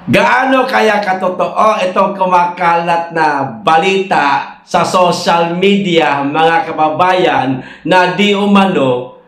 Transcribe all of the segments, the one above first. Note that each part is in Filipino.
Gaano kaya katotoo itong kumakalat na balita sa social media, mga kababayan, na di umano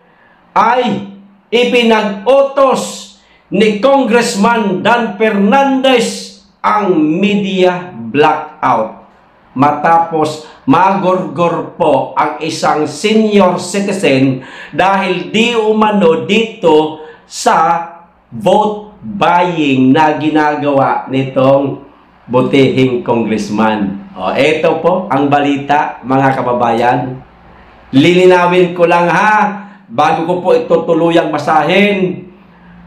ay ipinag-utos ni Congressman Dan Fernandez ang media blackout matapos magorgor po ang isang senior citizen dahil di umano dito sa vote buying na ginagawa nitong butihing congressman. O, ito po ang balita, mga kababayan. Lilinawin ko lang ha, bago ko po ito tuluyang basahin.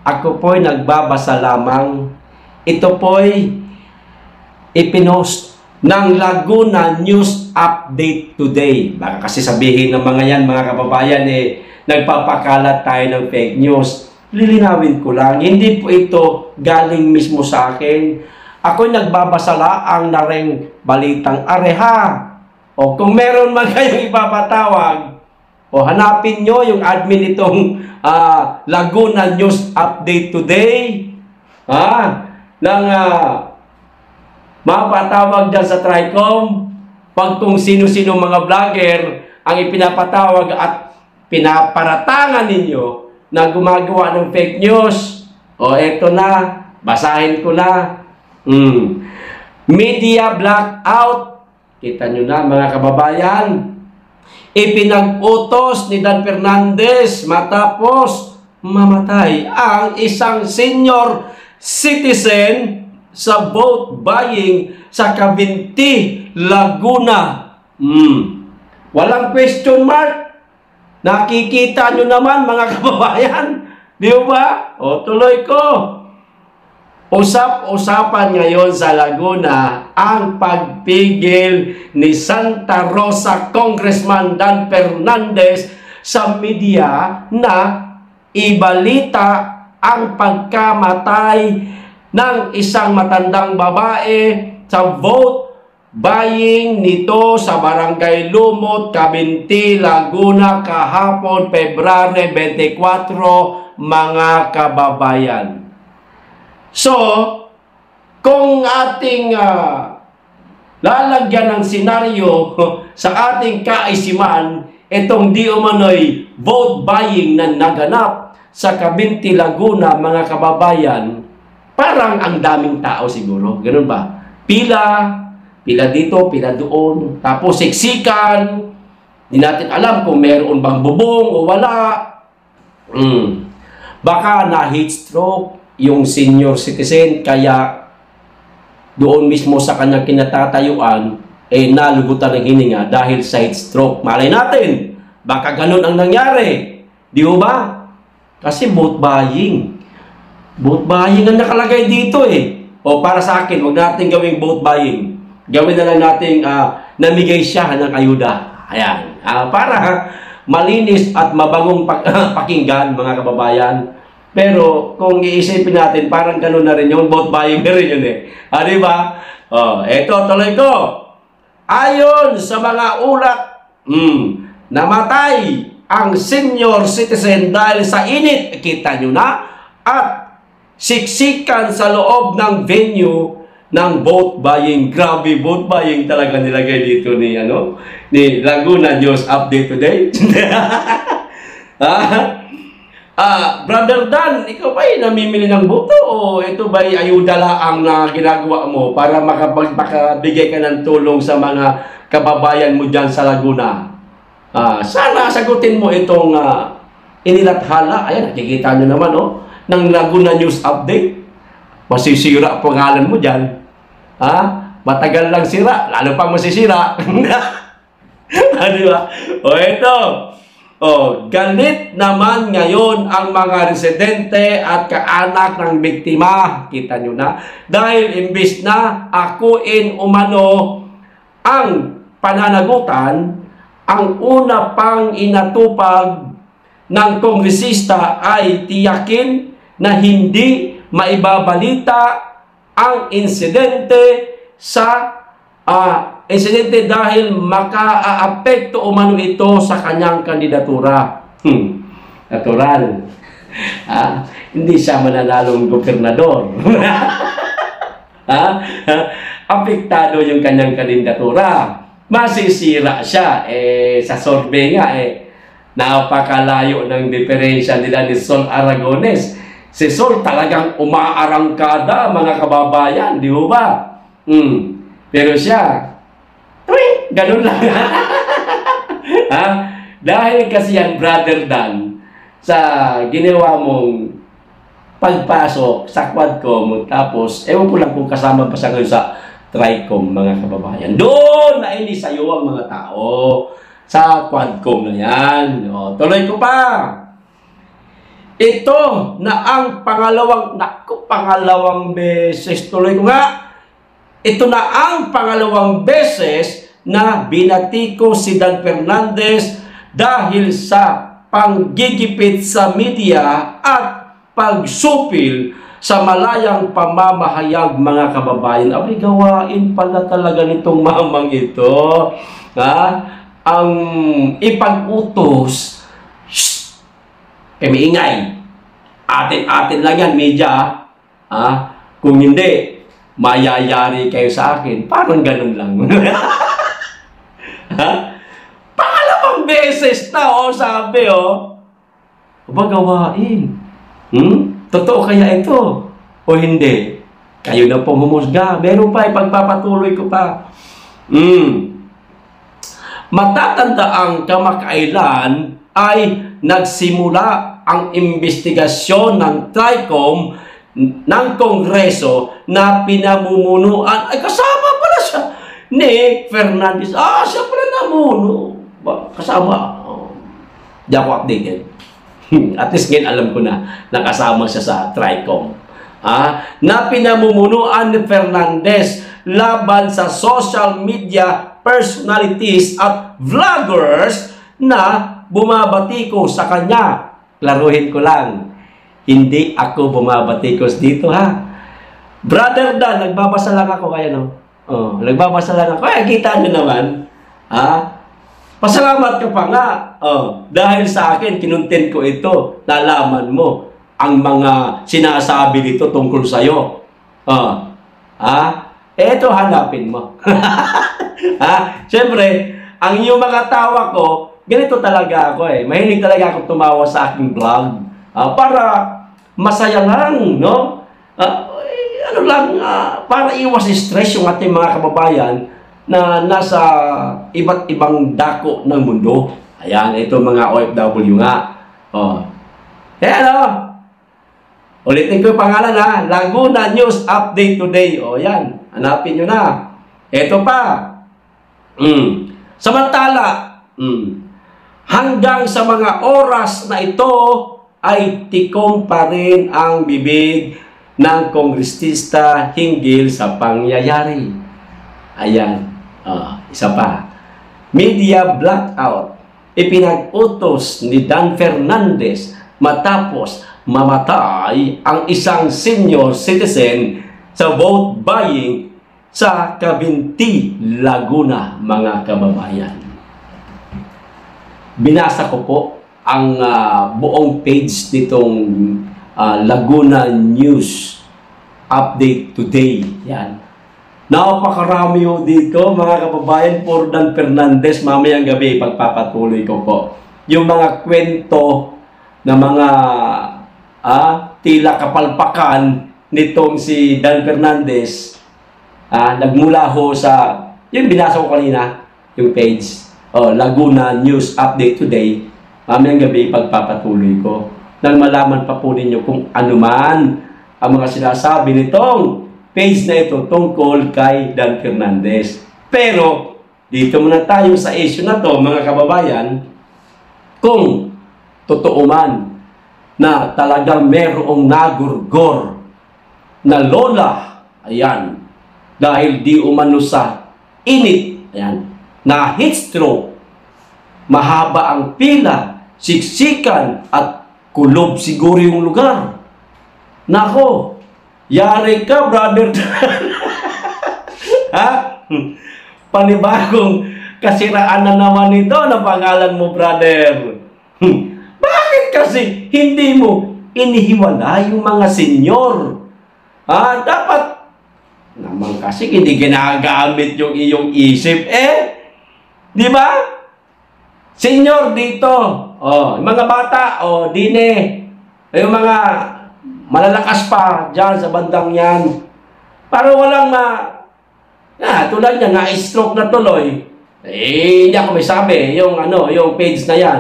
Ako po'y nagbabasa lamang. Ito po'y ipinost ng Laguna News Update today. Baka kasi sabihin ng mga yan, mga kababayan, nagpapakalat tayo ng fake news. Lilinawin ko lang, hindi po ito galing mismo sa akin. Ako'y nagbabasa laang na ring balitang areha. O kung meron man kayong ipapatawag, o hanapin nyo yung admin itong Laguna News Update today. Nang mapatawag dyan sa TRICOM, pag kung sino-sino mga vlogger ang ipinapatawag at pinaparatangan ninyo na gumagawa ng fake news. O, eto na. Basahin ko na. Media blackout. Kita nyo na, mga kababayan. Ipinag-utos ni Dan Fernandez matapos mamatay ang isang senior citizen sa vote buying sa Cavinti, Laguna. Walang question mark. Nakikita nyo naman, mga kababayan. Di ba? O, tuloy ko. Usap-usapan ngayon sa Laguna ang pagpigil ni Santa Rosa Congressman Dan Fernandez sa media na ibalita ang pagkamatay ng isang matandang babae sa vote buying nito sa Barangay Lumot, Cavinti, Laguna kahapon, Pebrare 24, mga kababayan. So, kung ating lalagyan ng senaryo sa ating kaisiman, itong di umano'y vote buying na naganap sa Cavinti, Laguna, mga kababayan, parang ang daming tao siguro. Ganun ba? Pila dito, pila doon. Tapos siksikan. Hindi natin alam kung meron bang bubong o wala. Baka na heat stroke yung senior citizen, kaya doon mismo sa kanyang kinatatayuan, nalugutan ng hininga dahil sa heat stroke. Malay natin, baka ganun ang nangyari. Di ba? Kasi vote buying. Vote buying ang nakalagay dito O para sa akin, huwag natin gawing vote buying. Gawin na lang natin namigay siya ng ayuda. Ayan. Para malinis at mabangong pakinggan, mga kababayan. Pero kung iisipin natin, parang gano'n na rin yung vote buying na rin yun di ba? Eto, tuloy ko. Ayon sa mga ulat, namatay ang senior citizen dahil sa init, kita nyo na, at siksikan sa loob ng venue ng vote buying. Grabe, vote buying talaga nilagay dito ni Laguna News Update today. Brother Dan, ikaw ba'y namimili ng boto o ito ba'y ayuda lang na ginagawa mo para makabigay ka ng tulong sa mga kababayan mo dyan sa Laguna? Sana sagutin mo itong inilathala. Ayan, nakikita nyo naman ng Laguna News Update. Masisira ang pangalan mo dyan. Matagal lang sira, lalo pang masisira. Di ba? Ito. Galit naman ngayon ang mga residente at kaanak ng biktima. Kita nyo na. Dahil imbis na akuin umano ang pananagutan, ang una pang inatupag ng kongresista ay tiyakin na hindi maibabalita ang insidente dahil maka-aapekto umano ito sa kanyang kandidatura. Natural. Hindi siya mananalong gobernador. Ha? Apektado yung kanyang kandidatura. Masisira siya. Sa survey nga, napakalayo ng diferensya nila ni Sol Aragones. Si Sol talagang umaarangkada, mga kababayan, di ba? Pero siya, ganun lang. Ha? Dahil kasi yan, Brother Dan, sa ginawa mong pagpasok sa Quadcom, tapos, ewan ko lang kung kasama pa siya ngayon sa Tricom, mga kababayan. Doon na inisayo ang mga tao sa Quadcom na yan. O, tuloy ko pa. Ito na ang pangalawang beses. Tuloy ko nga. Ito na ang pangalawang beses na binatiko si Dan Fernandez dahil sa panggigipit sa media at pagsupil sa malayang pamamahayag, mga kababayan. Abay, gawain pala talaga nitong mamang ito. Ha? Ang ipag-utos, kami ingay. Atin-atin lang yan, media. Ha? Kung hindi, mayayari kayo sa akin. Parang ganun lang. Ha? Pangalawang beses na, sabi, Aba, gawain. Totoo kaya ito? O hindi? Kayo na po humusga. Meron pa, ipagpapatuloy ko pa. Matatanda ang kamakailan ay nagsimula ang investigasyon ng Tricom ng Kongreso na pinamumunuan. Ay, kasama pala siya. Nick Fernandez. Siya pala namuno. Kasama. Di ako updated. At least ngayon alam ko na nakasama siya sa Tricom. Na pinamumunuan ni Fernandez laban sa social media personalities at vloggers na bumabatikos sa kanya. Klaruhin ko lang, hindi ako bumabatikos dito, ha? Brother Dan, nagbabasa lang ako kaya, no? Nagbabasa lang ako. Kita nyo naman, ha? Pasalamat ka pa nga. Dahil sa akin, kinuntent ko ito. Nalaman mo ang mga sinasabi dito tungkol sa'yo. Ito, hanapin mo. Siyempre, ang iyong mga tawa ko, ganito talaga ako Mahilig talaga ako tumawa sa aking vlog. Para masaya lang, no? Para iwas stress yung ating mga kababayan na nasa iba't ibang dako ng mundo. Ayan, ito mga OFW nga. Ulitin ko yung pangalan, ha. Laguna News Update Today. Yan. Hanapin nyo na. Ito pa. Samantala, hanggang sa mga oras na ito, ay tikong pa rin ang bibig ng kongresista hinggil sa pangyayari. Ayan. Isa pa. Media blackout. Ipinag-utos ni Dan Fernandez matapos mamatay ang isang senior citizen sa vote buying sa Cabinti, Laguna, mga kababayan. Binasa ko po ang buong page nitong Laguna News Update Today. Yan. Napakarami dito, mga kababayan, for Dan Fernandez. Mamayang gabi, pagpapatuloy ko po. Yung mga kwento na mga tila kapalpakan nitong si Dan Fernandez, nagmula sa, yung binasa ko kanina, yung page, Laguna News Update Today. Mamayang gabi, pagpapatuloy ko. Nang malaman pa po ninyo kung ano man ang mga sinasabi nitong page na ito tungkol kay Dan Fernandez. Pero, dito muna tayo sa issue na to, mga kababayan, kung totoo man na talagang merong nagurgor na lola, ayan, dahil di umano sa init, ayan, na heat stroke, mahaba ang pila, siksikan, at kulob siguro yung lugar. Nako, yari ka, brother. Panibagong kasiraan na naman ito na pangalan mo, brother. Bakit kasi hindi mo inihiwala yung mga senyor? Dapat kasi hindi ginagamit yung iyong isip. Di ba? Senyor dito, yung mga bata, dine, yung mga malalakas pa dyan sa bandang yan. Para walang tulad niya, na-stroke na tuloy. Hindi ako may sabi, yung page na yan.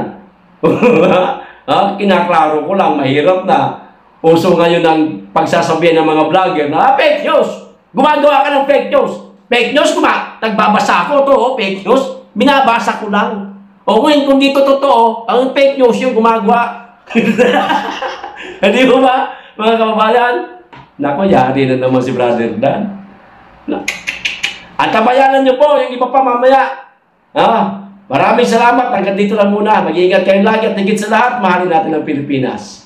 Kinaklaro ko lang, mahirap na. Uso ngayon ang pagsasabihan ng mga vlogger na, fake news! Gumagawa ka ng fake news! Fake news, nagbabasa ko to, fake news. Binabasa ko lang. Ngayon, kung dito totoo, ang fake news yung gumagawa. Hindi mo ba, mga kababayan? Naku, yari na naman si Brother Dan. At tabayanan nyo po, yung iba pa mamaya. Maraming salamat. Hanggang dito lang muna. Mag-iingat kayo lagi at higit sa lahat, mahalin natin ang Pilipinas.